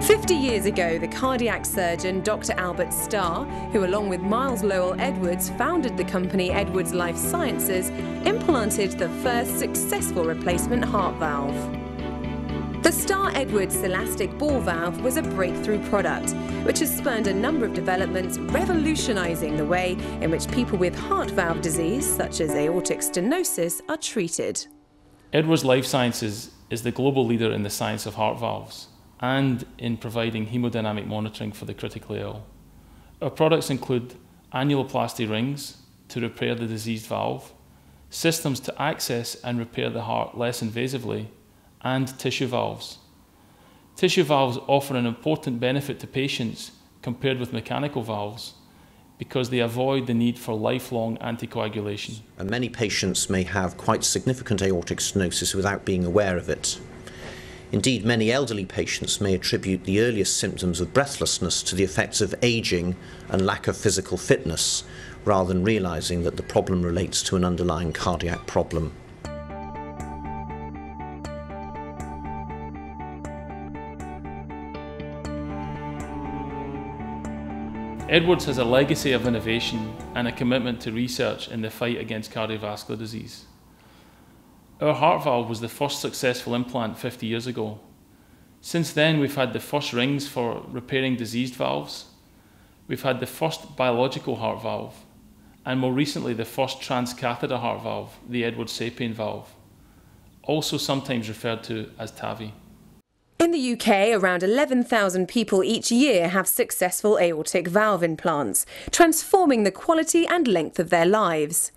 50 years ago, the cardiac surgeon Dr. Albert Starr, who along with Miles Lowell Edwards founded the company Edwards Lifesciences, implanted the first successful replacement heart valve. The Starr-Edwards elastic ball valve was a breakthrough product, which has spurned a number of developments revolutionising the way in which people with heart valve disease, such as aortic stenosis, are treated. Edwards Lifesciences is the global leader in the science of heart valves and in providing hemodynamic monitoring for the critically ill. Our products include annuloplasty rings to repair the diseased valve, systems to access and repair the heart less invasively, and tissue valves. Tissue valves offer an important benefit to patients compared with mechanical valves because they avoid the need for lifelong anticoagulation. And many patients may have quite significant aortic stenosis without being aware of it. Indeed, many elderly patients may attribute the earliest symptoms of breathlessness to the effects of ageing and lack of physical fitness, rather than realising that the problem relates to an underlying cardiac problem. Edwards has a legacy of innovation and a commitment to research in the fight against cardiovascular disease. Our heart valve was the first successful implant 50 years ago. Since then, we've had the first rings for repairing diseased valves. We've had the first biological heart valve, and more recently the first transcatheter heart valve, the Edwards Sapien valve, also sometimes referred to as Tavi. In the UK, around 11,000 people each year have successful aortic valve implants, transforming the quality and length of their lives.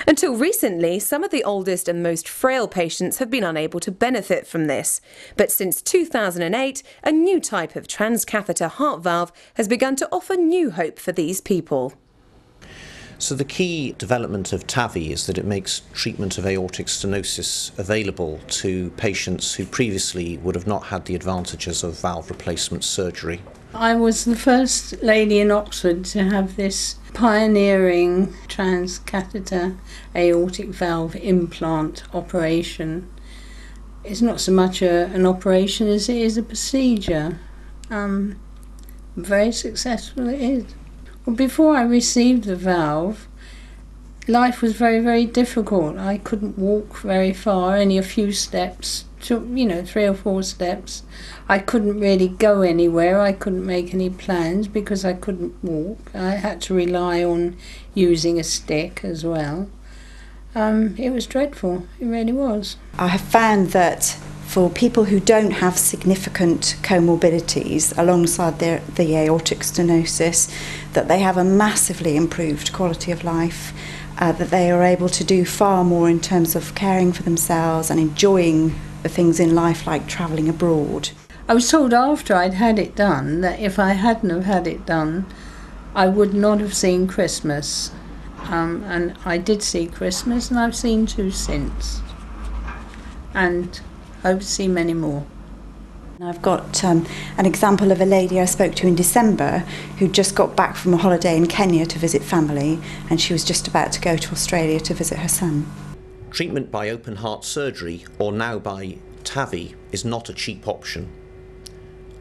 Until recently, some of the oldest and most frail patients have been unable to benefit from this. But since 2008, a new type of transcatheter heart valve has begun to offer new hope for these people. So the key development of Tavi is that it makes treatment of aortic stenosis available to patients who previously would have not had the advantages of valve replacement surgery. I was the first lady in Oxford to have this pioneering transcatheter aortic valve implant operation. It's not so much an operation as it is a procedure. Very successful it is. Well, before I received the valve, life was very, very difficult. I couldn't walk very far, only a few steps, 3 or 4 steps. I couldn't really go anywhere. I couldn't make any plans because I couldn't walk. I had to rely on using a stick as well. It was dreadful, it really was. I have found that for people who don't have significant comorbidities alongside the aortic stenosis, that they have a massively improved quality of life, that they are able to do far more in terms of caring for themselves and enjoying the things in life like travelling abroad. I was told after I'd had it done that if I hadn't have had it done, I would not have seen Christmas. And I did see Christmas, and I've seen 2 since. And hope to see many more. I've got an example of a lady I spoke to in December who just got back from a holiday in Kenya to visit family, and she was just about to go to Australia to visit her son. Treatment by open heart surgery, or now by Tavi, is not a cheap option.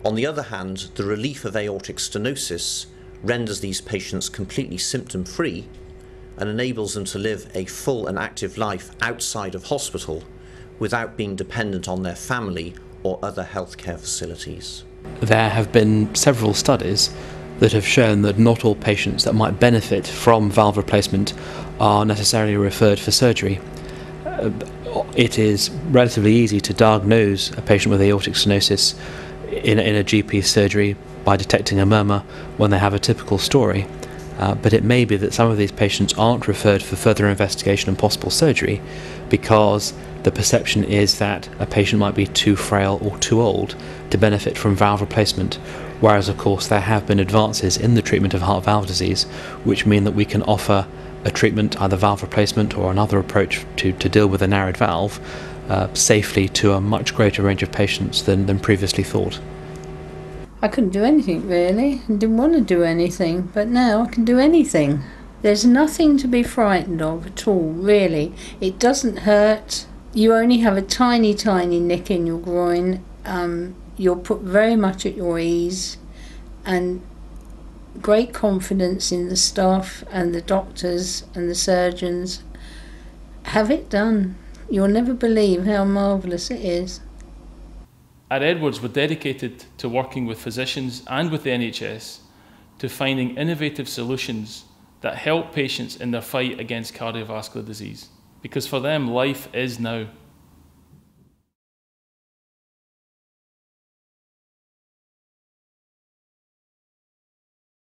On the other hand, the relief of aortic stenosis renders these patients completely symptom-free and enables them to live a full and active life outside of hospital without being dependent on their family or other healthcare facilities. There have been several studies that have shown that not all patients that might benefit from valve replacement are necessarily referred for surgery. It is relatively easy to diagnose a patient with aortic stenosis in a GP surgery by detecting a murmur when they have a typical story. But it may be that some of these patients aren't referred for further investigation and possible surgery because the perception is that a patient might be too frail or too old to benefit from valve replacement, whereas of course there have been advances in the treatment of heart valve disease which mean that we can offer a treatment, either valve replacement or another approach to deal with a narrowed valve safely to a much greater range of patients than previously thought. I couldn't do anything really, I didn't want to do anything, but now I can do anything. There's nothing to be frightened of at all, really. It doesn't hurt. You only have a tiny, tiny nick in your groin, you're put very much at your ease, and great confidence in the staff and the doctors and the surgeons. Have it done. You'll never believe how marvellous it is. At Edwards, we're dedicated to working with physicians and with the NHS to finding innovative solutions that help patients in their fight against cardiovascular disease. Because for them, life is now.